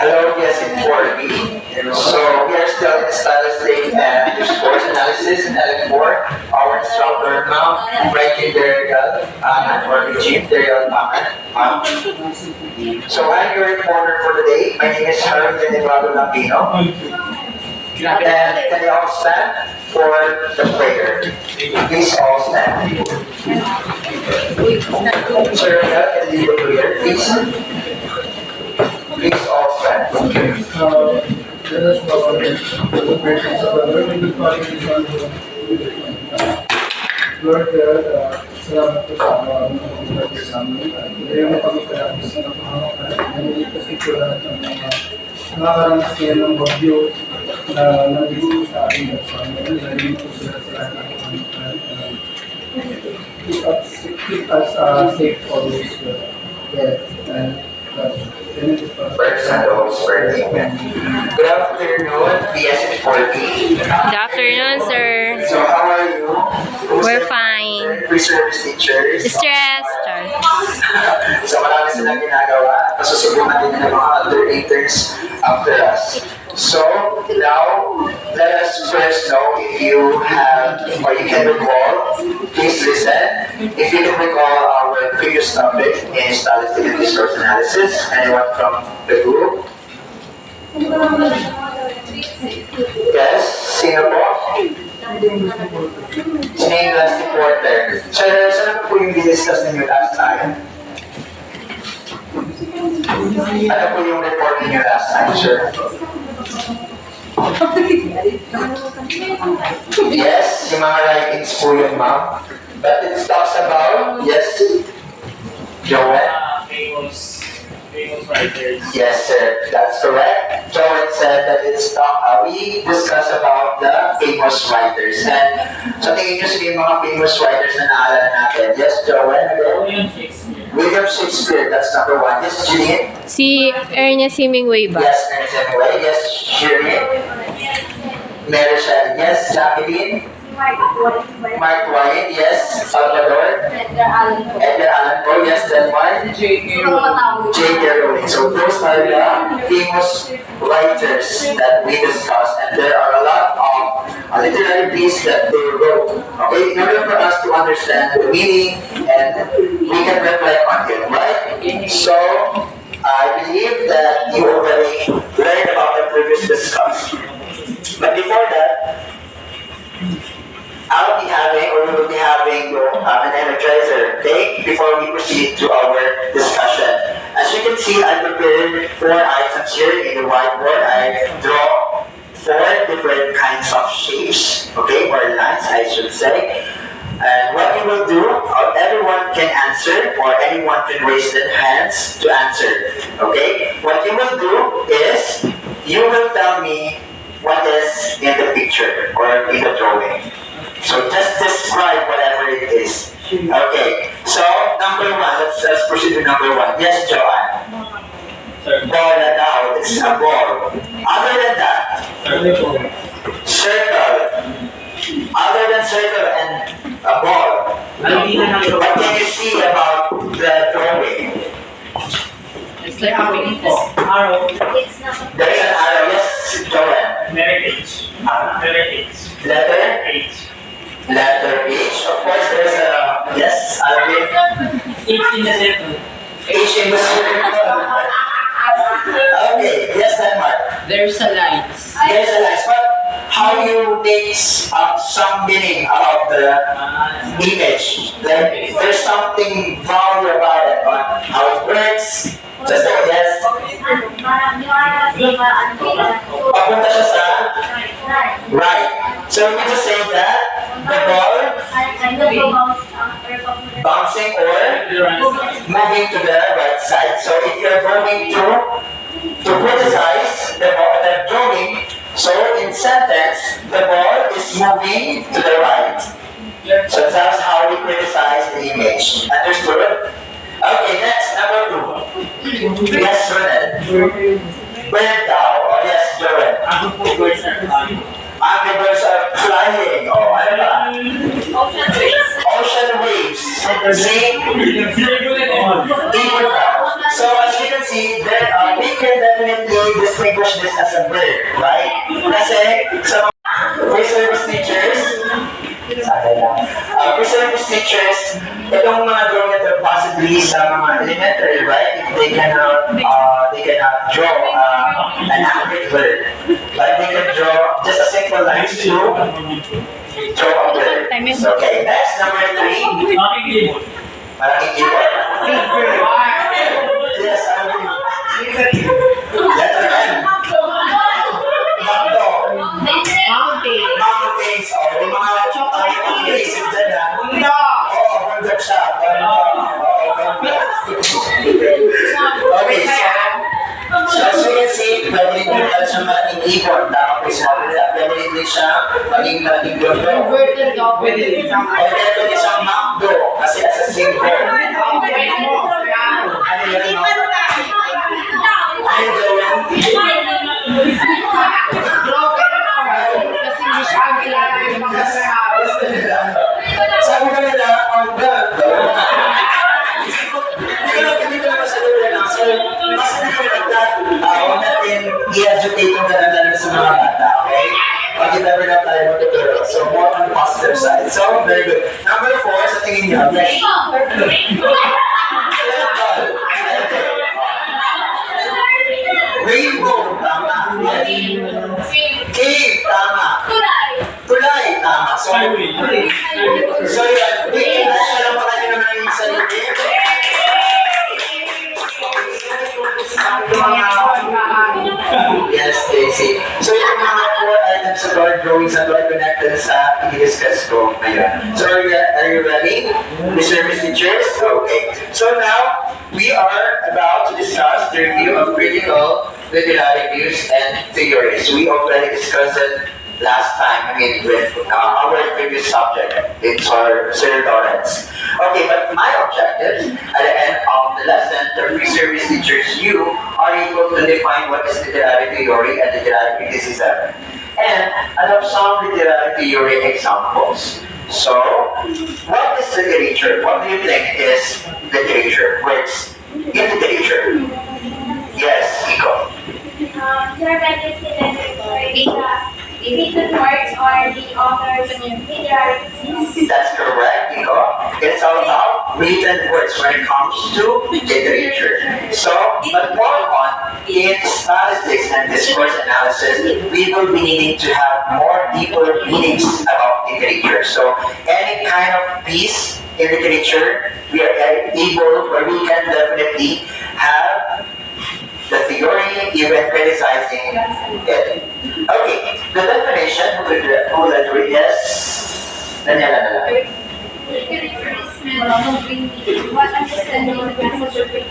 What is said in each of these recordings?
Hello, yes, it's 4B. So we are still in the stylistic and discourse analysis in L4. Our instructor now, Frankie Derigal, or Eugene Derigal So I'm your reporter for the day. My name is Harold Denevado Lambino. And can you all stand for the prayer? Please all stand. Sir, can you lead the prayer, please? Please all stand. Let us bow our heads for the presence of the Lord and the Father and the Son and the Lord God, salamat po sa araw ng pagkakas sa amin. Ngayon na kami kalapis sa napakakakas. Naniligtas ito lahat ng mga nakakaranas ngayon ng bagyo na nandito sa ating at sa amin. Naliligtas po sila sa lahat ng pagkakas. Keep us safe always. Yes, and First and the Holy Spirit, amen. Good afternoon, BSH4B. Good afternoon, sir. So, how are you? We're fine. Pre-service teachers. Stress, Char. So, marami silang ginagawa. Masusubukan din ng mga other interns after us. So, now, let us first know if you have, or you can recall, please listen. If you can recall our previous topic in stylistic and discourse analysis, anyone from the group? Yes, sino po? Sino yung last reporter? Sir, saan po yung discuss ninyo last time? Ano po yung report ninyo last time, sir? Yes, yung mga writings po yun, ma'am. But it talks about, yes, Joel? Famous writers. Yes, sir, that's correct. Joel said that we discuss about the famous writers. And sa tingin nyo sila yung mga famous writers na naalala natin? Yes, Joel? William Shakespeare. William Shakespeare, that's number one. Yes, Jeanine? Si Ernest Hemingway ba? Yes, Ernest Hemingway. Yes, Shirley? Mary Shelley. Yes, Jacqueline? Mark Twain. Yes, Salvador? Edgar Allan Poe. Yes, Denmark? J.K. Rowling. So those are the famous writers that we discussed, and there are a lot of literary pieces that they wrote. Okay, in order for us to understand the meaning, and we can reflect on it, right? So I believe that you already learned about the previous discussion. But before that, I'll be having, or we will be having an energizer, okay? Before we proceed to our discussion. As you can see, I prepared 4 items here in the whiteboard. I draw 4 different kinds of shapes, okay? Or lines, I should say. And what you will do, everyone can answer, or anyone can raise their hands to answer, okay? What you will do is, you will tell me what is in the picture, or in the drawing. So just describe whatever it is. Okay. So number 1, let's proceed to number 1. Yes, Joanne. Ball na daw. This is a ball. Other than that, circle. Other than circle and a ball, what can you see about the drawing? It's like a arrow. There's an arrow. Yes, Joanne. Letter H. Letter? H. Letter H. Of course, there's a, yes, Alvin. H in the circle. H in the circle. Okay, yes, Denmark. There's a light. There's a light. But how you make some meaning about the image? Like, there's something value about it, on how it works. Just like yes. Papunta siya sa right. So we just say that the ball bouncing or moving to the right side. So if you're going to criticize the drawing, so in sentence, the ball is moving to the right. So that's how we criticize the image. Understood? Okay, next, number 2. Yes, Ronald. Bird down. Oh, yes, Joel. The birds are flying. The birds are flying. Oh, ano ba? Ocean waves. See? Equal down. So as you can see, we can definitely distinguish this as a bird, right? Kasi sa mga pre-service teachers, pre-service teachers, itong mga drawing ito possibly sa mga elementary, right? If they cannot draw an accurate bird, but they can draw just a simple lines to draw a bird. Okay, next, number 3. Malaking keyboard. Malaking keyboard. Yes, I agree. Letter M. Magdo. Mountains. Oh, yung mga isip dyan ha. Oo, bundok siya. Okay, so as you can see, pwede rin din siya malaking keyboard. Tama po sinabi nila. Pwede rin din siya maging malaking bundok. Pwede rin siyang Magdo kasi as a symbol. Ano yun? Ano gawin? Sabi ko nila, ang God. Hindi ko naman sabi nila. So, mas huwag natin i-educate yung ganun sa mga bata, okay? Pag never na tayo matuturo. So, more on the positive side. So, very good. Number 4, sa tingin niyo, yes. Rainbow, tama. Cave, tama. Tulay, tama. So, yan. Alam pa kayo naman yung sarili. Yes, Daisy. So, yung mga 4 items of our drawings na are connected sa i-discuss ko ngayon. So, are you ready? Mr. Miss Teachers? Okay. So, now, we are about to discuss the review of critical literary views and theories. We already discussed it last time, with our previous subject. It's our Sir Lawrence. Okay, but my objective at the end of the lesson, the pre-service teachers, you are able to define what is literary theory and literary criticism. And adopt some literary theory examples. So, what is literature? What do you think is literature? Words in literature. Yes, Iko. Written works or the author's literary pieces. That's correct, Iko. It's all about written words when it comes to literature. So, but more on in statistics and discourse analysis, we will be needing to have more deeper meanings about literature. So, any kind of piece in literature, we are able, or we can definitely have the theory, even criticizing it. Okay, the definition, who will read this? Daniela. Literature is meant to bring meaning, what understanding the message of the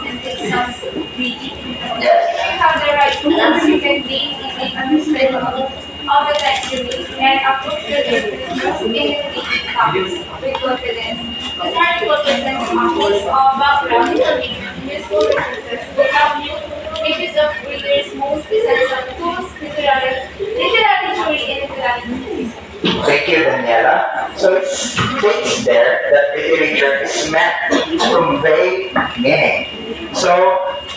and takes us reading. Yes. You have the right tools you can gain in the understanding of the text you read and approach the literature in the topics with confidence. The article presents examples of background information, useful references to help you pages of readers' most essential tools, literary theory, and literary criticism. Thank you, Daniela. So it states there that literature is meant to convey meaning. So,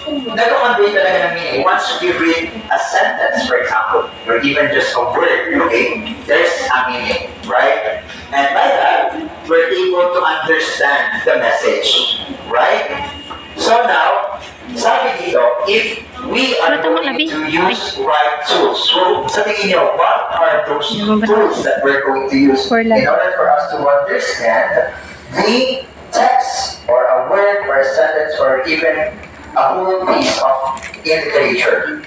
nag-convey talaga ng meaning. Once you read a sentence, for example, or even just a word, okay, there's a meaning, right? And by that, we're able to understand the message, right? So now, sabi dito, if we are going to use right tools, so sa tingin nyo, what are those tools that we're going to use in order for us to understand the text or a word or a sentence or even a whole piece of literature?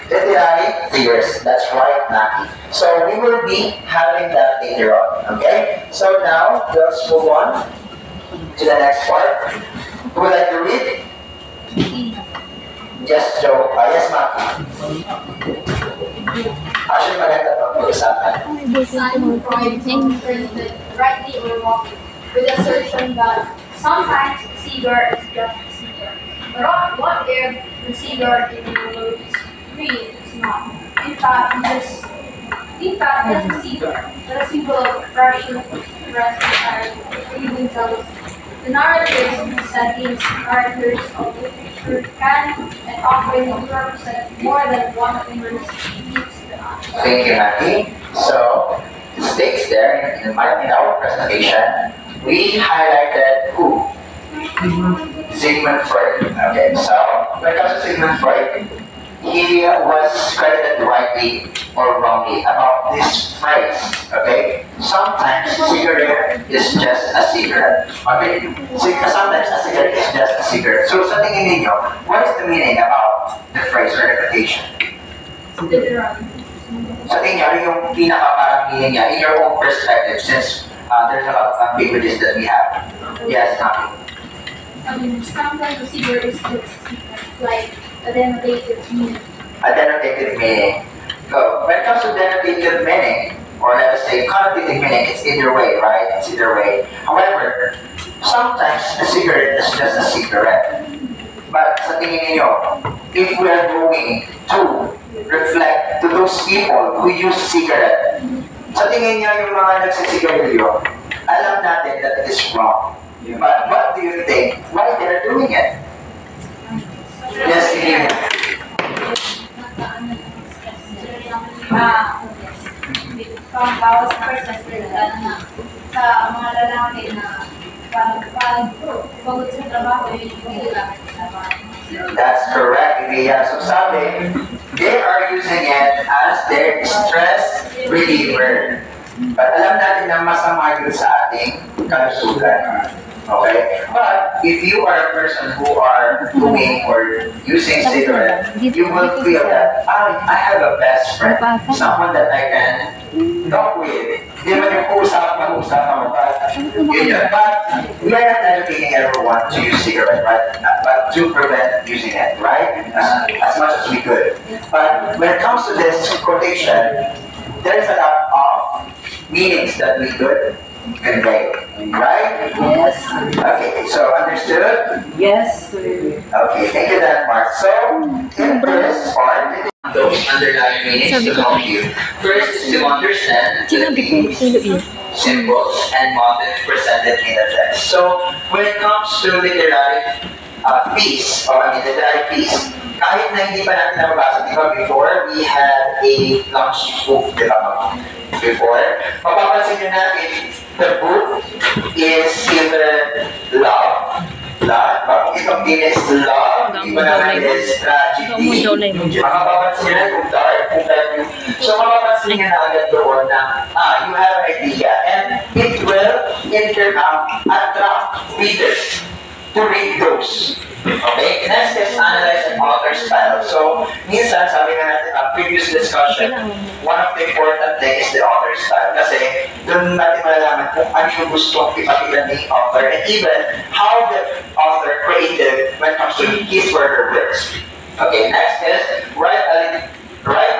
Literary theories, that's right, Naki. So we will be having that later on, okay? So now, let's move on to the next part. Who would like to read? Yes, Joe. Yes, Maki. Actually, maganda itong pag-usapan. Sigmund Freud interpreted, rightly or wrongly, with the assertion that sometimes the seeger is just a seeker. But what if the seeger in the words read is not? In fact, just a seeker, but a symbol of rational rest and reading tells the narratives, settings, characters of literature. can and operating represent more than one university needs to act. Thank you, Maggie. So, it states there in our presentation, we highlighted who? Sigmund Freud. Okay, so when it comes to Sigmund Freud, he was credited rightly or wrongly about this phrase. Okay, sometimes cigarette is just a cigarette. Okay, sometimes a cigarette is just a cigarette. So sa tingin ninyo, what is the meaning about the phrase or repetition? Sa tingin nyo, ano yung pinaka parang meaning niya in your own perspective since there's a lot of ambiguities that we have. Yes, Maki. Sometimes the cigarette is just like a denotative meaning. A denotative meaning. So, when it comes to denotative meaning, or let us say connotative meaning, it's either way, right? It's either way. However, sometimes a cigarette is just a cigarette. But sa tingin niyo, if we are going to reflect to those people who use cigarette, sa tingin niyo yung mga nagsisigarilyo, alam natin that it is wrong. But what do you think? Why they're doing it? Yes, Ian. Pangbawas na percentage sa mga lalaki na pagod sa trabaho, yung lalaki sa trabaho. That's correct, Ria. So sabi, they are using it as their stress reliever. But alam natin na masama yun sa ating kalusugan. Okay? But if you are a person who are doing or using cigarette, you will feel that I have a best friend, someone that I can talk with. Di ba yung mag-usapan mo, but yun yun. But we are not educating everyone to use cigarette, right? But to prevent using it, right? As much as we could. But when it comes to this quotation, there's a lot of meanings that we could convey, right? Yes. Okay, so understood? Yes, sir. Okay, thank you that Mark. So, in this part, those underlying meanings to help you. First is to understand the meanings, symbols, and motifs presented in the text. So, when it comes to literary piece, literary piece, kahit na hindi pa natin nababasa, di ba, before, we had a lunch book, di ba, before. Mapapansin nyo natin, the book is either love, itong din is love, iba naman is tragedy. Mapapansin nyo na kung dark yung. So mapapansin nyo na agad doon na, you have an idea, and it will attract readers to read those. Okay, next is analyze an author style. So, minsan, sabi nga natin, previous discussion, one of the important things is the author style. Kasi, doon natin malalaman kung ano yung gustong ipakita ni author and even how the author created when it comes to his or her works. Okay, next is write a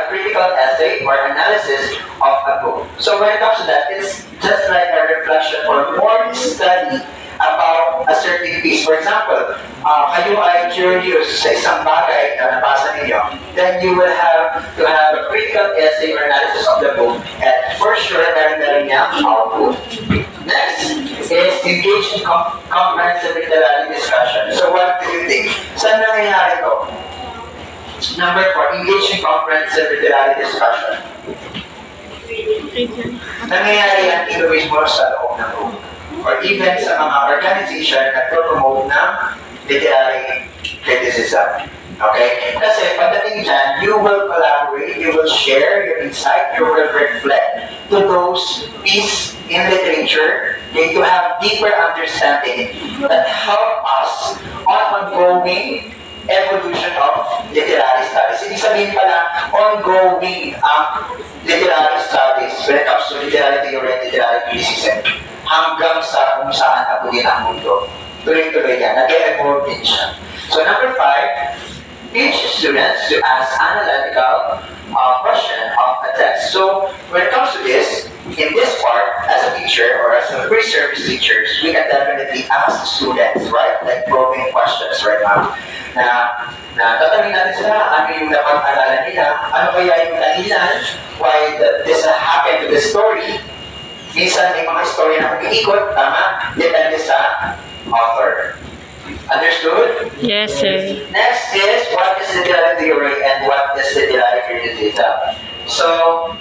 critical essay or analysis of a book. So, when it comes to that, it's just like a reflection or more study about a certain piece. For example, kayo ay curious sa isang bagay na nabasa ninyo, then you will have to have a critical essay or analysis of the book, and for sure, meron niyang output. Next is engage in comprehensive literary discussion. So what do you think? Saan nangyayari ito? Number 4, engage in comprehensive literary discussion. Nangyayari yan ito mismo sa loob ng book, or even sa mga organization na promote ng literary criticism. Okay? Kasi pagdating dyan, you will collaborate, you will share your insight, you will reflect to those pieces in literature, okay, to have deeper understanding that help us on ongoing evolution of literary studies. Ibig sabihin pala, ongoing ang literary studies when it comes to literary theory and literary criticism hanggang sa kung saan abulin ang mundo. Tuloy-tuloy yan. Nag-evolve din siya. So number 5, teach students to ask analytical question of a text. So when it comes to this, in this part, as a teacher or as a pre-service teachers, we can definitely ask students, right? Like probing questions right now. Na tatanungin natin sila, ano yung dapat aralan nila, ano kaya yung dahilan, why this happened to the story. Minsan may mga story na umiikot, tama, depende sa author. Understood? Yes, sir. Next is what is literary theory and what is literary criticism. So,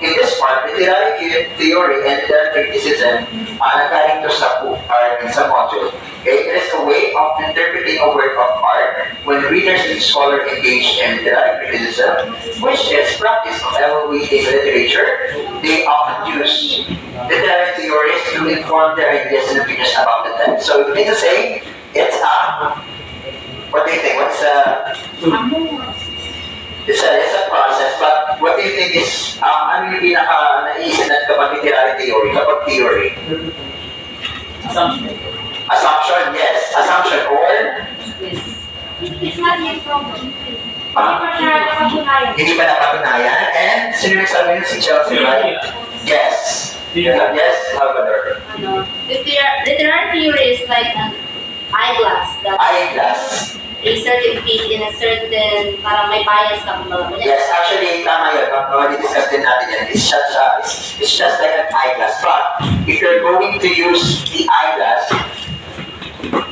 in this part, literary theory and literary criticism nagaling to sa book or in sa module. Okay? It is a way of interpreting a work of art when readers and scholars engage in literary criticism, which is practice of evaluating literature. They often use literary theories to inform their ideas and opinions about the text. So, it means to say, it's what do you think? It's a process, but what do you think is, ano yung naisip natin kapag literary theory, kapag theory? Assumption. Assumption, yes. Assumption, or? It's not yet proven. Ah, hindi pa napatunayan. And, sino nagsabi yun? Si Chelsea, right? Yes. Yes, Salvador. Literary theory is like an eyeglass that Eyeglass. a certain piece in a certain, parang may bias ka kumbaga. Yes, actually, tama yun. Discuss din natin yan. It's just like an eyeglass. But, if you're going to use the eyeglass,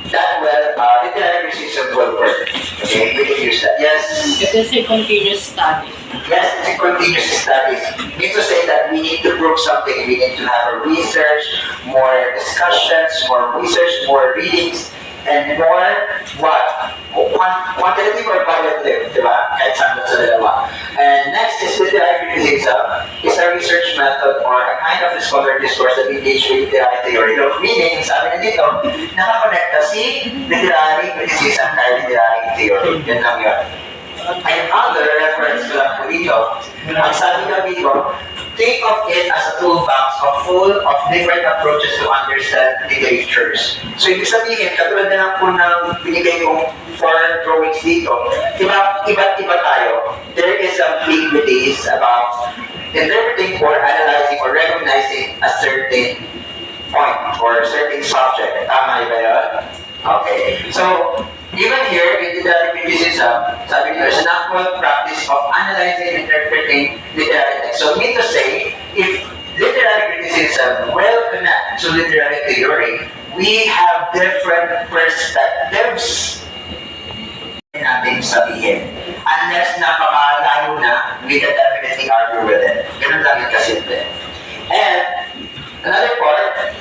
that will, literary criticism will work. Okay, we can use that. Yes. It is a continuous study. Yes, it's a continuous studies. Means to say that we need to prove something. We need to have a research, more discussions, more research, more readings, and more what? Quantitative or qualitative, di ba? Kahit saan sa dalawa. And next is literary criticism. Is a research method or a kind of scholarly discourse that engage with literary theory. So, meaning, sabi na dito, nakakonekta si literary criticism kay literary theory. Yan lang yun. And other reference ko lang po dito, ang sabi nga dito, think of it as a toolbox full of different approaches to understand literatures. So, ibig sabihin, katulad na lang po ng binigay kong four drawings dito, iba't iba tayo. There is ambiguities about interpreting or analyzing or recognizing a certain point or certain subject. Tama ba yun? Okay. So, even here, in literary criticism, sabi nyo, is an actual practice of analyzing and interpreting literary text. So, mean to say, if literary criticism will connect to literary theory, we have different perspectives natin sabihin. Unless napakalayo na, we can definitely argue with it. Ganun lang yung kasimple. And, another part,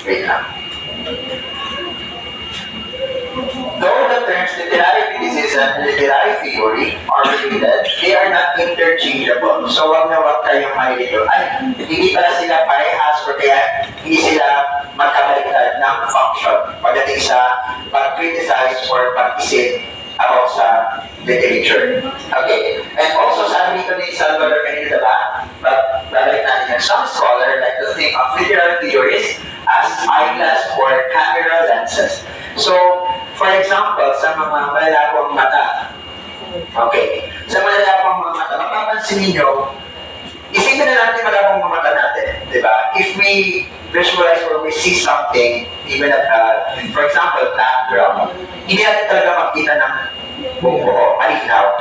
wait lang. Though the terms literary criticism and literary theory are related, they are not interchangeable. So wag kayong malilito. Ay, hindi pala sila parehas or kaya hindi sila magkabaliktad ng function pagdating sa pag-criticize or pag-isip about sa literature. Okay. And also, sabi nito ni Salvador kanina, diba? Babalik natin yan. Some scholars like to think of literary theories as eyeglass or camera lenses. So, for example, sa mga malalapong mata, okay, sa malalapong mga mata, mapapansin ninyo, isipin na natin malapong mga mata natin, di ba? If we visualize or we see something, even for example, background, hindi natin talaga makita ng buo, malinaw.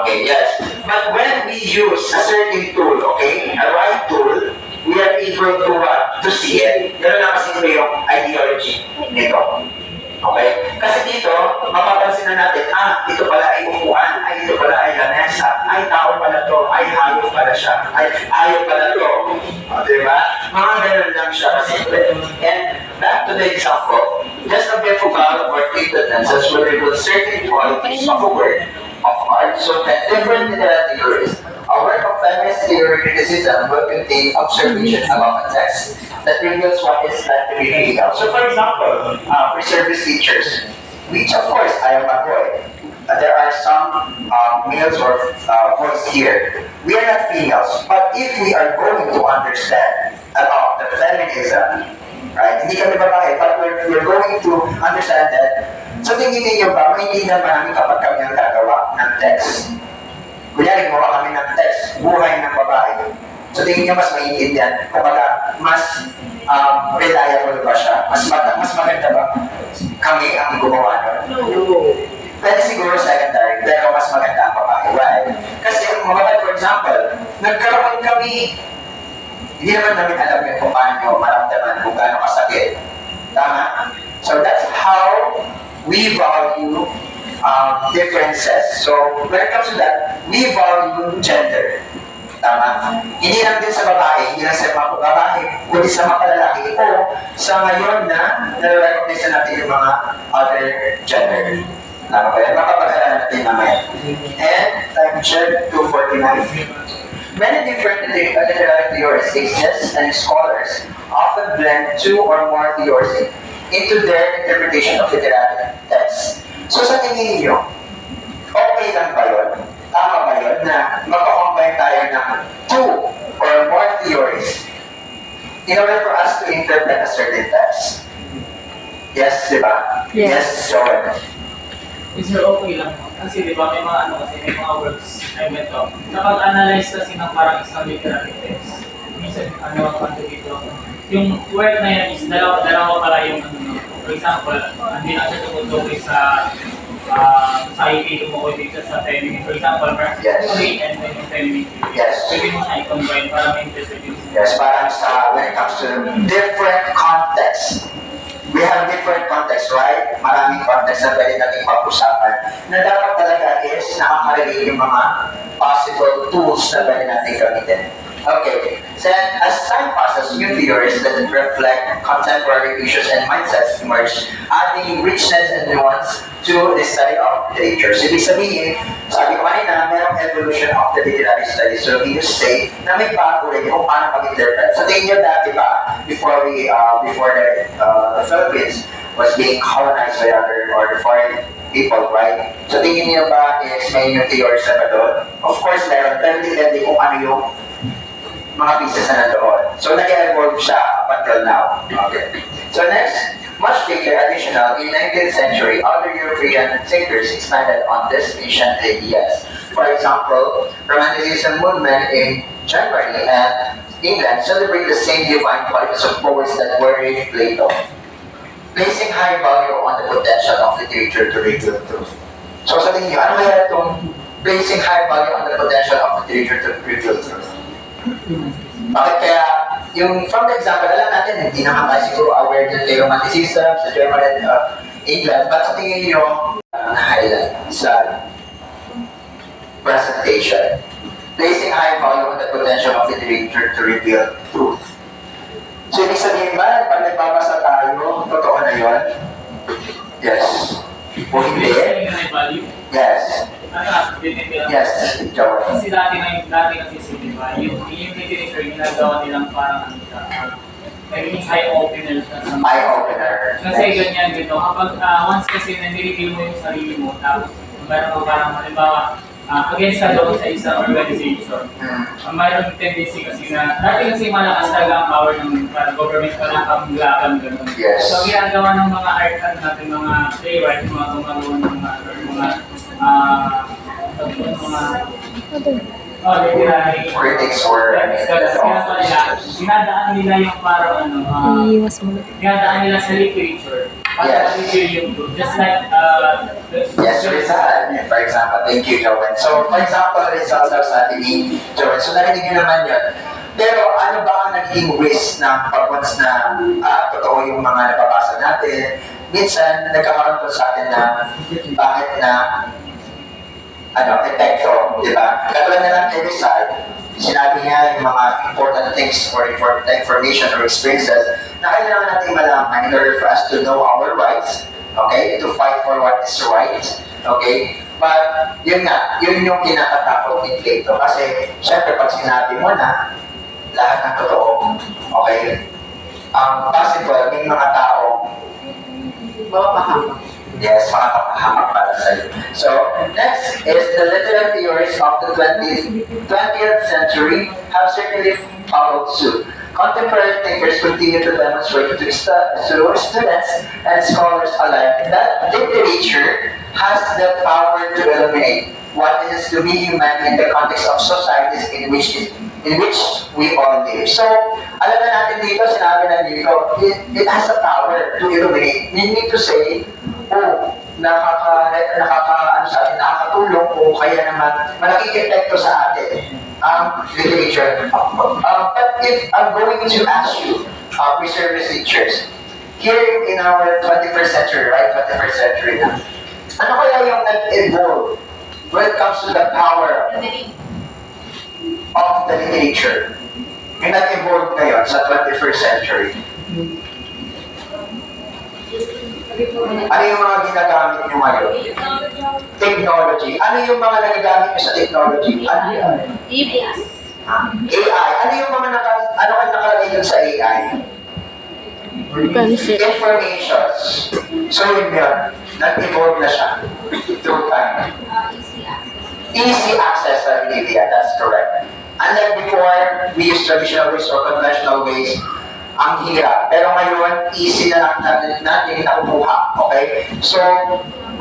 Okay, yes. But when we use a certain tool, okay, a right tool, we are able to to see it. Ganun lang kasi yung ideology nito. Okay? Kasi dito, mapapansin na natin, ito pala ay upuan, ay ito pala ay lamesa, ay tao pala to, ay hayop pala siya, ay hayop pala to. Diba? Mga ganun lang siya kasi. And back to the example, just a bit vocal or treated tenses will reveal certain qualities of a work of art. So that different literary theories, a work of feminist theory criticism will contain observations about a text that reveals what is like to be real. So for example, for service teachers, which of course I am a boy, there are some males or boys here. We are not females, but if we are going to understand about the feminism, right? Hindi kami babae, but we're going to understand that. So tingin niyo ba, maintindihan marami kapag kami ang gagawa ng text? Kunyari, gumawa kami ng text, buhay ng babae. So tingin niyo mas maintindihan, kapag mas reliable ba siya? Mas maganda ba kami ang gumawa nun? Pwede siguro secondary, pero mas maganda ang babae. Why? Kasi ang mga babae, for example, nagkaroon kami, hindi naman namin alam yun kung paano nyo maramdaman kung gaano kasakit. Tama? So that's how we value differences. So when it comes to that, we value gender. Tama? Hindi lang din sa babae, hindi lang sa mga babae, kundi sa mga lalaki o sa ngayon na nare-recognize na natin yung mga other gender. Tama ba yan? Mapapag-alaala natin mamaya. And time check 249. Many different literary theories, theses, and scholars often blend two or more theories into their interpretation of literary texts. So sa tingin niyo, okay lang ba yun? Tama ba yun na magkakombine tayo ng two or more theories in order for us to interpret a certain text? Yes, di ba? Yes, Joel. Sir, okay lang. Kasi di ba may mga may mga works I went to. Kapag analyze kasi ng parang isang literary text, minsan dito, yung word na yan is dalawa pala yung for example, hindi na siya tumutukoy sa society, tumukoy dito sa feminine. For example, masculine and then feminine. Yes. Pwede mo siya i-combine para ma-interpret yung Yes, parang sa when it comes to different contexts. We have different contexts, right? Maraming contexts na pwede natin pag-usapan na dapat talaga is nakaka-relate yung mga possible tools na pwede natin gamitin. Okay, so as time passes, new theories that reflect contemporary issues and mindsets emerge, adding richness and nuance to the study of literature. So, ibig sabihin, sabi ko kanina, merong evolution of the literary study. So, we used to say na may bago rin kung paano mag-interpret. Sa tingin nyo dati ba, before the Philippines was being colonized by other or the foreign people, right? So, tingin niyo ba i-explain yung theories na ba doon? Of course, meron, pero depende kung ano yung mga pieces na nandoon. So, nag-evolve siya up until now. Okay. So, next, much later, additional, in 19th century, other European thinkers expanded on these ancient ideas. For example, Romanticism movement in Germany and England celebrate the same divine qualities of poets that were in Plato, placing high value on the potential of literature to reveal truth. So, sa tingin niyo, ano kaya itong placing high value on the potential of literature to reveal truth? Bakit kaya, yung from the example, alam natin, hindi naman tayo siguro aware din kay Romanticism sa Germany and England, but sa tingin nyo, na-highlight sa presentation, placing high value on the potential of literature to reveal truth. So, ibig sabihin ba, pag nagbabasa tayo, totoo na yun? Yes. O hindi? Yes. Yes, Joel. Kasi dati kasi diba, yung literature ginagawa nilang parang naging eye-opener siya sa Eye opener. Kasi ganyan dito, kapag once kasi nag-review mo yung sarili mo, tapos meron mo parang halimbawa, against ka doon sa isang organization. Mayroong tendency kasi na, dati kasi malakas talaga ang power ng government pa ng kamulakan gano'n. Yes. So ginagawa ng mga art natin, mga playwright, mga gumagawa ng mga literary Critics or dinadaan nila yung parang dinadaan nila sa literature. Para ma-review yung book. Just like yes, Rizal, for example. Thank you, Joven. So, for example, Rizal daw sa atin ni Joven. So, narinig nyo naman yun. Pero ano ba ang naging risk ng pag-once na totoo yung mga nababasa natin? Minsan, nagkakaroon po sa atin na bakit na epekto, di ba? Katulad na lang kay Rizal, sinabi niya yung mga important things or important information or experiences na kailangan natin malaman in order for us to know our rights, okay? To fight for what is right, okay? But, yun nga, yun yung kinakatakot ni Plato. Kasi, syempre, pag sinabi mo na lahat ng totoo, okay? Possible, may mga tao mapapahamak. Yes, mga kapahamak para sa iyo. So, next is the literary theories of the 20th century have certainly followed suit. Contemporary thinkers continue to demonstrate to students and scholars alike that literature has the power to illuminate what it is to be human in the context of societies in which we all live. So, alam na natin dito, sinabi na dito, it has the power to illuminate. Meaning to say, nakakatulong o kaya naman malaking epekto sa atin ang literature. But if I'm going to ask you, reservist teachers, here in our 21st century, right? 21st century na. Ano kaya yung nag-evolve when it comes to the power of the literature? Yung nag-evolve ngayon sa 21st century. Ano yung mga ginagamit nyo ngayon? Technology. Ano yung mga nagagamit nyo sa technology? Ano yan? AI. Ano yung mga ano kayo nakalagay dun sa AI? Informations. So yun yun. Nag-evolve na siya through time. Easy access sa media, that's correct. Unlike before, we use traditional ways or conventional ways, ang hirap. Pero ngayon, easy na natin nakukuha. Okay? So,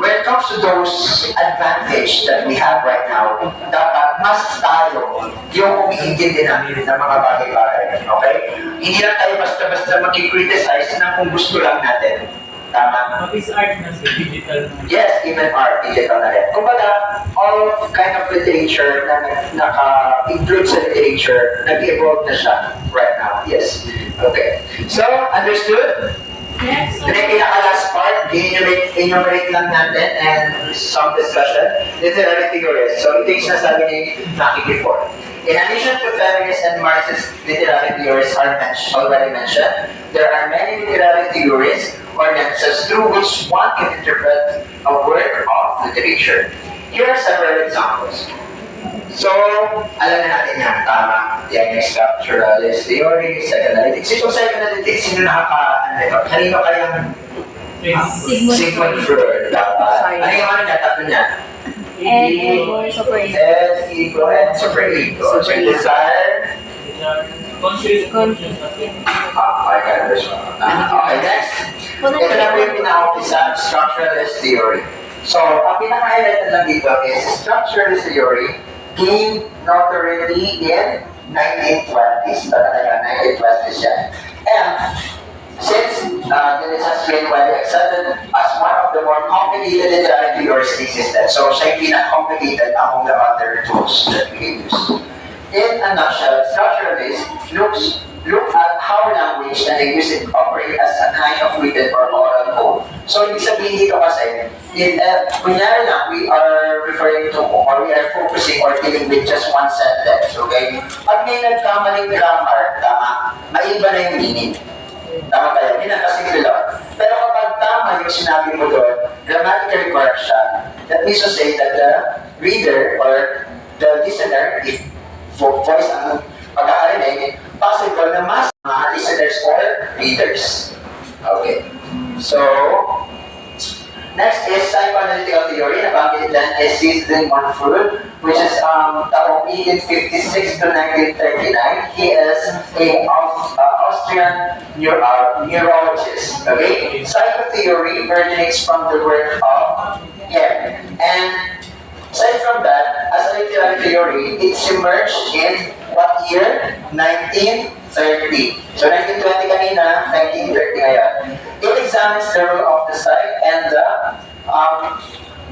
when it comes to those advantage that we have right now, dapat mas tayo yung umiintindi namin ng mga bagay-bagay. Okay? Hindi lang tayo basta-basta mag-criticize ng kung gusto lang natin. Tama? Pati sa art na siya, digital na. Yes, even art, digital na rin. Kumbaga, all kind of literature na naka-include sa literature, nag-evolve na siya right now. Yes. Okay. So, understood? Next. And then, pinaka-last part, enumerate lang natin and some discussion. Literary theories. So, ito yung sinasabi ni Maki before. In addition to feminist and Marxist literary theories are already mentioned, there are many literary theories or lenses through which one can interpret a work of literature. Here are several examples. So, alam na natin yan, tama. Yan yung structuralist theory, psychoanalytics. Itong psychoanalytics, sino kanino kayang Sigmund Freud, dapat. Ano yung ano niya, tatlo niya? Ego, and superego. So, desire. Conscious. Okay, next. Ito na po yung pinaka-umpisa, structuralist theory. So, ang pinaka-highlight na lang dito is structuralist theory gained notoriety in 1920s. Talaga, 1920s yan. And since it has been widely accepted as one of the more complicated literary theories in existence, so siya yung pinaka-complicated among the other tools that we can use. In a nutshell, structuralists look at how language and linguistics operate as a kind of written or oral code. So, ibig sabihin dito kasi, kunyari lang, we are referring to, or we are focusing or dealing with just one sentence, okay? Pag may nagkamaling grammar, tama, maiba na yung meaning. Tama tayo, hindi na kasi lang. Pero kapag tama yung sinabi mo doon, grammatically correct siya. That means to say that the reader or the listener, if voice ang pagkakarinig, possible na mas mga listeners or readers. Okay. So, next is psychoanalytical theory. Nabanggit din is Sigmund Freud, which is taong 1856 to 1939. He is a Austrian neurologist. Okay? Psychotheory originates from the work of Jung. And aside from that, as a literary theory, it emerged in what year? 1930. So 1920 kanina, 1930 ngayon. It examines the role of the psyche and the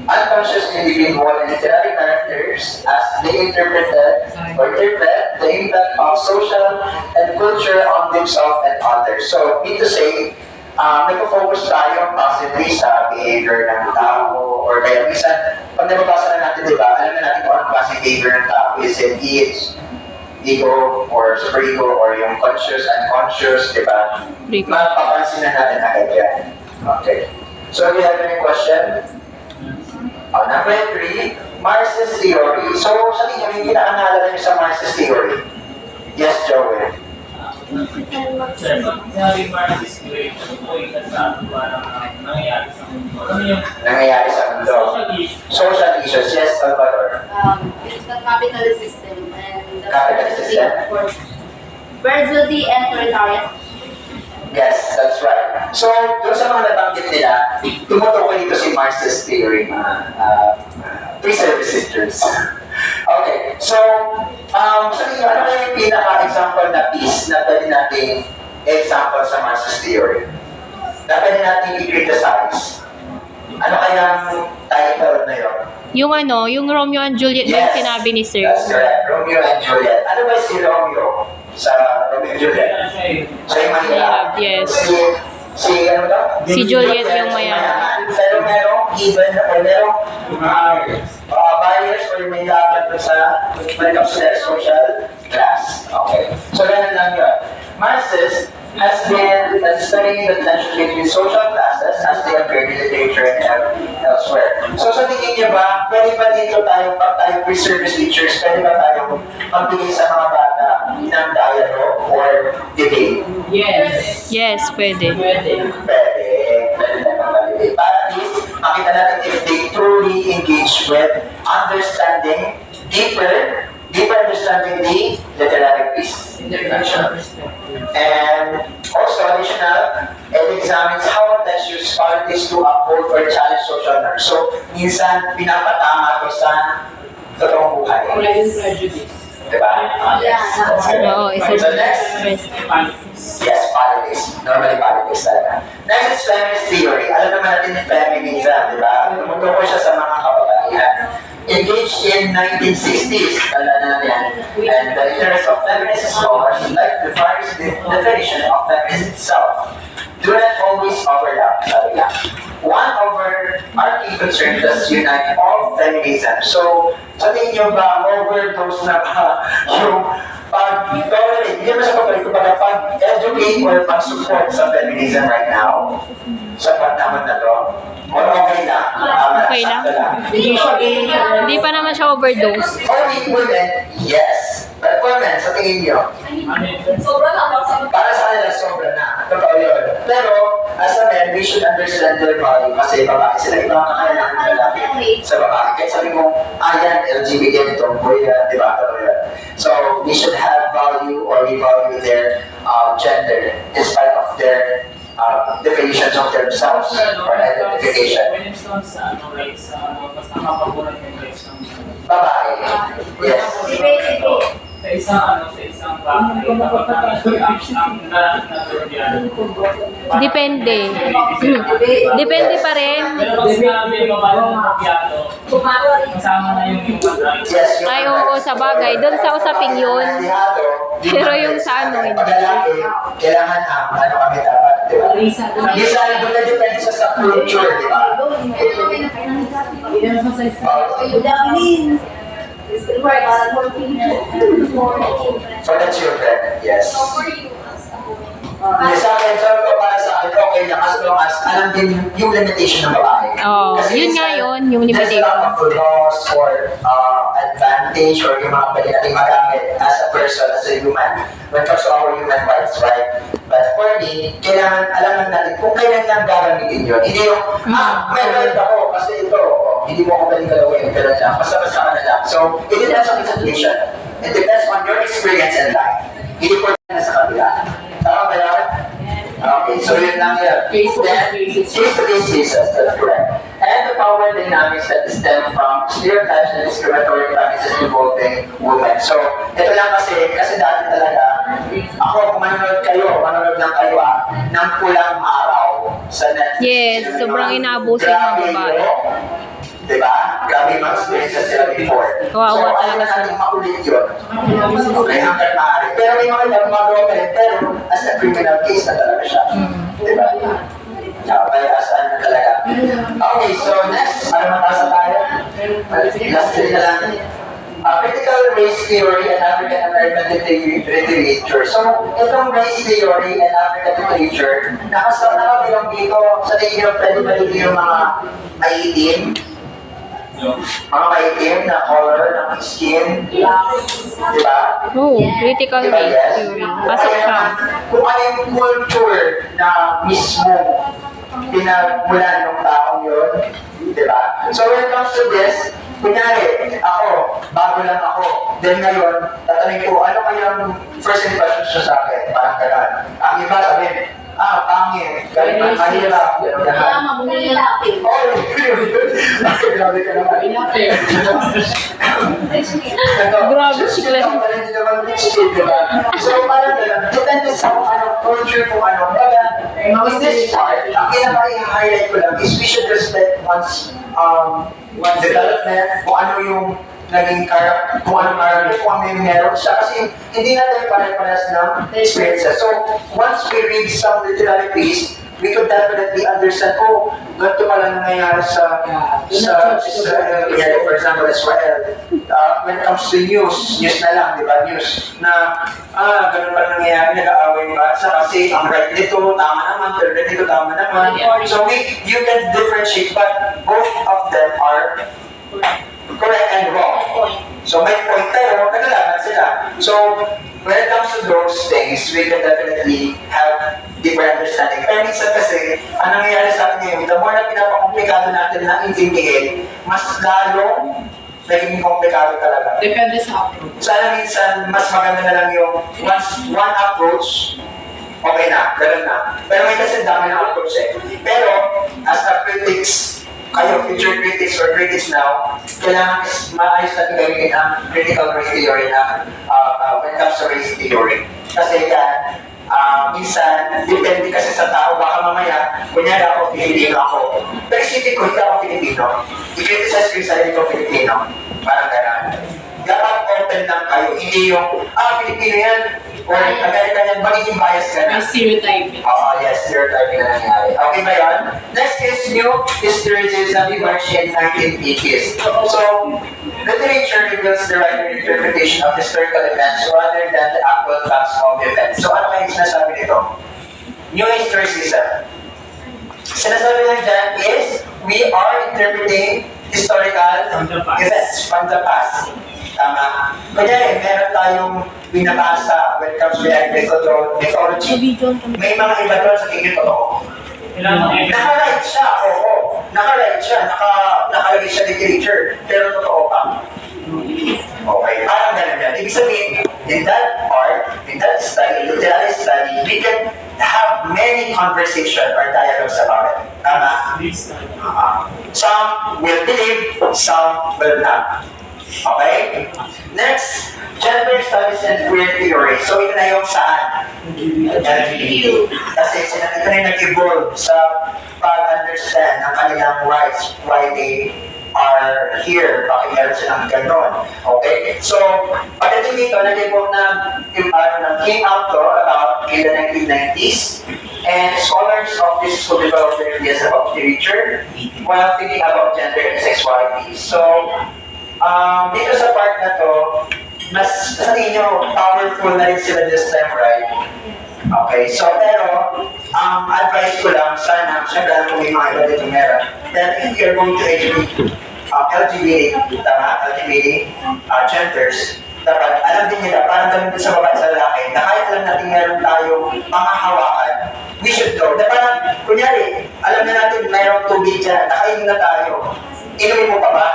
unconscious individual and literary characters as they interpret the impact of social and culture on themselves and others. So, mean to say, nagpo-focus tayo possibly sa behavior ng tao or kaya minsan, pag nababasa na natin, di ba, alam na natin kung anong klaseng behavior ng tao. Is it ego or superego or yung conscious, unconscious, di ba? Mapapansin na natin agad yan. Okay. So, do you have any question? Number 3, Marxist theory. So, sa tingin yung pinaka-naalala niyo sa Marxist theory? Yes, Joey. Sir, sabi Marxist theory, ano po yung sa parang nangyayari sa mundo? Ano yung Nangyayari sa mundo. social issue? Social issues. Yes, Salvador. It's the capitalist system and the Capitalist system? bourgeoisie and proletariat. Yes, that's right. So, doon sa mga nabanggit nila, tumutukoy dito si Marxist theory, pre-service sisters. Okay, so, sa inyo, ano kaya yung pinaka-example na piece na pwede nating example sa Marxist theory? Na pwede nating i-criticize? Ano kayang title na yun? Yung Romeo and Juliet na yung sinabi ni Sir. That's correct. Romeo and Juliet. Ano ba si Romeo sa Romeo and Juliet? Siya yung mahirap. Yes. Si ano ba? Si Juliet yung mayaman. Pero merong given or merong barriers or may laban doon sa when it comes to their social class. Okay. So, ganun lang yun. Marxist has been studying the tension between social classes as they appear in literature and elsewhere. So, sa tingin niyo ba, pwede ba dito tayo, pag tayo pre-service teachers, pwede ba tayo magbigay sa mga bata ng dialogue or debate? Yes. Yes, pwede. Pwede. Pwede naman validate. Para at least, makita natin if they truly engage with understanding deeper understanding the literary piece. And also, additional, it examines how a text use qualities to uphold or challenge social norms. So, minsan, pinapatama ito sa totoong buhay. Prejudice. Diba? Oo, isa So, next, yes, politics. Normally politics talaga. Next is feminist theory. Alam naman natin yung feminism, di ba? Tumutukoy siya sa mga kababaihan. Engaged in 1960s, alam natin. And the interest of feminist scholars like the various definition of feminism itself do not always overlap, sabi nga. One overarching concern does unite all feminism. So, sa tingin niyo ba, overdose na ba yung pag-tolerate, hindi naman sa pagkalit, pag-educate or pag-support sa feminism right now? Sa panahon na to? Or okay lang? Okay lang. Hindi pa naman siya overdose. Only women, yes. But for men, sa tingin niyo, para sa kanila sobra na. Totoo yun. Pero, as a man, we should understand their value kasi babae sila. Iba ang kakailangan ng lalaki sa babae. Kaya sabi mo, yan, LGBT, itong boy, di ba? Totoo yun. So, we should have value or we value their gender despite of their definitions of themselves or identification. When it comes sa rights, basta mapaguran yung rights ng Babae. Yes. sa isang bagay, kapag ang na-turbiyan. Depende. Depende pa rin. Pero pag sinabi, babae ng turbiado, kasama na yung human rights. Yes, yung Ay, oo, sa bagay. Doon sa usaping yun. Pero yung sa ano, hindi. Pag lalaki, kailangan ano kami dapat, di ba? Minsan, doon na depende sa culture, di ba? For the children, yes. Sa akin, sabi ko para sa akin, okay na as long as alam din yung limitation ng babae. Oo, yun nga yun, yung limitation. There's a lot of laws or advantage or yung mga pwede natin magamit as a person, as a human, when it comes to our human rights, right? But for me, kailangan alaman natin kung kailan lang gagamitin yun. Hindi yung, may right ako kasi ito, hindi mo ako pwedeng galawin, pero lang, basta-basta ka na lang. So, it depends on the situation. It depends on your experience in life. Hindi po na sa kabila. Tama ba yan? Okay, so yun lang yun. Case-to-case cases, that's correct. And the power dynamics that stem from stereotypes and discriminatory practices involving women. So, ito lang kasi dati talaga, ako, kung manonood lang kayo ng Pulang Araw sa Netflix. Yes, sobrang inaabuso yung mga babae. Diba? Grabe yung mga experiences sila before. Kawawa talaga sila. So, makulit yun. May hanggang maaari. Pero may mga gumagawa pa rin, pero as a criminal case na talaga siya. Diba? Kaya as ano talaga. Okay, so next, ano matasa tayo? Last three na lang. Critical race theory and African American literature. So, itong race theory and African literature, nakabilang dito, sa tingin nyo, pwede ba dito yung mga maitim? Mga maitim na color ng skin? Diba? Oo, critical Diba, race yes? theory. Pasok siya. Kung ano yung culture na mismo pinagmulan ng taong yun, diba? So when it comes to this, kunyari, ako, bago lang ako, then ngayon, tatanungin ko, ano kayang first impressions nyo sa akin? Parang gano'n. Ang iba sabihin, pangit, galing pa, mahirap, gano'n. Oh, grabe ka naman. Grabe si Glenn. So, parang gano'n, depende sa kung anong culture, kung anong baga. In this part, ang pinaka-highlight ko lang is we should respect one's development, kung ano yung naging character, kung ano character, kung ano yung meron siya. Kasi hindi natin pare-pares ng experiences. So, once we read some literary piece, we could definitely understand, oh, ganito pala nangyayari sa Israel, for example, Israel. When it comes to news na lang, di ba, news, na, ganun pala nangyayari, nag-aaway ba? Kasi ang right nito, tama naman, pero right nito, tama naman. So you can differentiate, but both of them are correct and wrong. So may point tayo, nagalaman sila. So when it comes to those things, we can definitely have deeper understanding. Pero minsan kasi, ang nangyayari sa atin ngayon, the more na pinapakomplikado natin na intindihin, mas lalong naging komplikado talaga. Depende sa approach. Sana minsan, mas maganda na lang yung one approach, okay na, ganun na. Pero may kasi dami ng approach eh. Pero, as a critics, kayo, future critics or critics now, kailangan maayos natin gamitin ang critical race theory na when it comes to race theory. Kasi yan, minsan, depende kasi sa tao, baka mamaya, kunyari ako, Filipino ako. Pero isipin ko, hindi ako Filipino. I-criticize ko yung sarili ko Filipino. Parang gano'n. Dapat open lang kayo, hindi yung, Filipino yan, or American yan, magiging bias ka na. May stereotyping. Yes, stereotyping na nangyari. Okay ba yun? Next is new historicism emerged in 1980s. So, literature reveals the right interpretation of historical events rather than the actual facts of events. So, ano kaya yung sinasabi nito? New historicism. Sinasabi lang dyan is, we are interpreting historical events from the past. Tama. Kunyari, meron tayong binabasa when it comes to mythology. May mga iba doon sa tingin totoo. Naka-write siya, oo. Naka-write siya, nakalagay siya literature, pero totoo pa. Okay, parang ganun yan. Ibig sabihin, in that art, in that study, literary study, we can have many conversation or dialogues about it. Tama? Some will believe, some will not. Okay? Next, gender studies and queer theory. So, ito na yung saan? LGBT. Kasi ito na yung nag-evolve sa pag-understand ng kanilang rights, why they are here, bakit meron silang gano'n. Okay? So, pagdating dito, nag-evolve na came out to about in the 1990s, and scholars of this school developed their ideas about literature while thinking about gender and sexuality. So, dito sa part na to, mas sa tingin nyo, powerful na rin sila this time, right? Okay, so pero, advice ko lang, sana, syempre alam ko may mga iba dito meron, that if you're going to educate LGBT, genders, dapat alam din nila, parang ganun din sa babae sa lalaki, na kahit alam natin meron tayong mga hawakan, we should know. Na parang, kunyari, alam na natin mayroong tubig dyan, nakainom na tayo, inumin mo pa ba?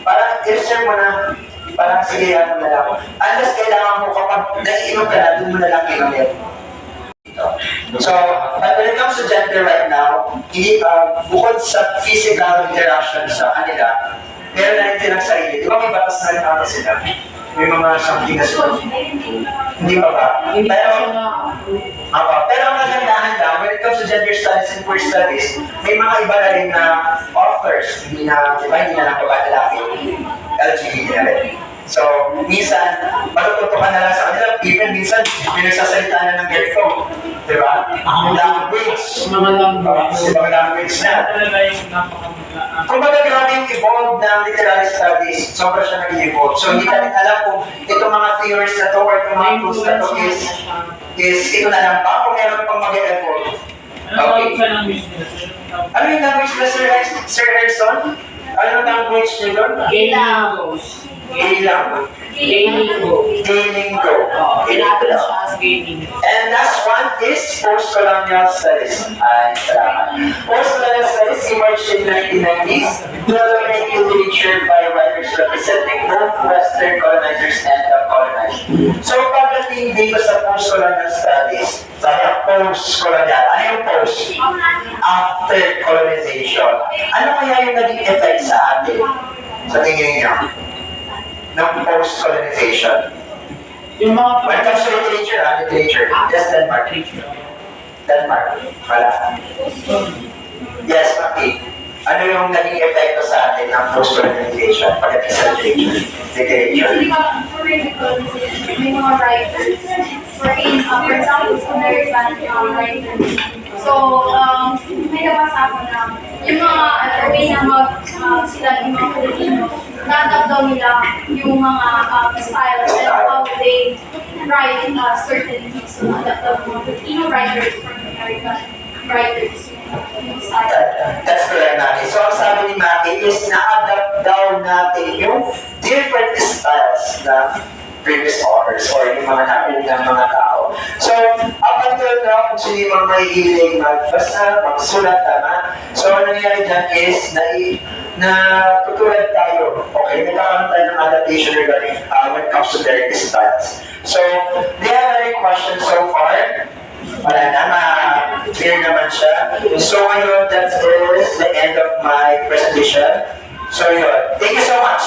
Parang i-reserve mo na, parang sige yan mo na lang. Unless kailangan mo kapag naiinom ka na, doon mo na lang inumin. So, but when it comes to gender right now, bukod sa physical interaction sa kanila, meron na rin silang sarili. Di ba may batas na rin ata sila? May mga something na sila. Hindi pa ba? Pero ang magandahan lang, when it comes to gender studies and queer studies, may mga iba na rin na authors, hindi na lang pagkakalaki, LGBT na rin. So, minsan, matututo ka na lang sa kanila, even minsan, may nagsasalita na ng ganito. Diba? Language. Mga language na. Kung baga grabe yung evolve ng literary studies, sobra siya nag-evolve. So, hindi natin alam kung itong mga theories na to or itong mga tools na to is ito na lang ba kung meron pang mag-evolve. Okay. Ano yung language na Sir Harrison? Ano yung language niyo doon? Gaming go. And last one is post-colonial studies. Post-colonial studies emerged in 1990s, developing literature by writers representing both Western colonizers and the colonized. So pagdating dito sa post-colonial studies, post-colonial, ano yung post? After colonization. Ano kaya yung naging effect sa atin? Sa tingin niyo? Ng post-colonization. Yung mga when it comes to literature, yes, Denmark. Wala. Yes, Maki. Ano yung naging epekto sa atin ng post-colonization pagdating sa literature? May mga writers, for example, American writers, So, may nabasa ako na yung mga way na sila yung mga Filipino, na-adapt daw nila yung mga styles and how they write certain things. So, na-adapt daw yung mga Filipino writers from American writers yung style. That's correct, Maki. So, ang sabi ni Maki is na-adapt daw natin yung different styles na previous authors or yung mga naunang mga tao. So, up until now, kung sino yung mga mahihilig magbasa, magsulat, tama? So, ang nangyayari dyan is na tutulad tayo. Okay, nagkakaroon tayo ng adaptation regarding when it comes to their styles. So, do you have any questions so far? Wala na, clear naman siya. So, ngayon, that is the end of my presentation. So, yun. Thank you so much.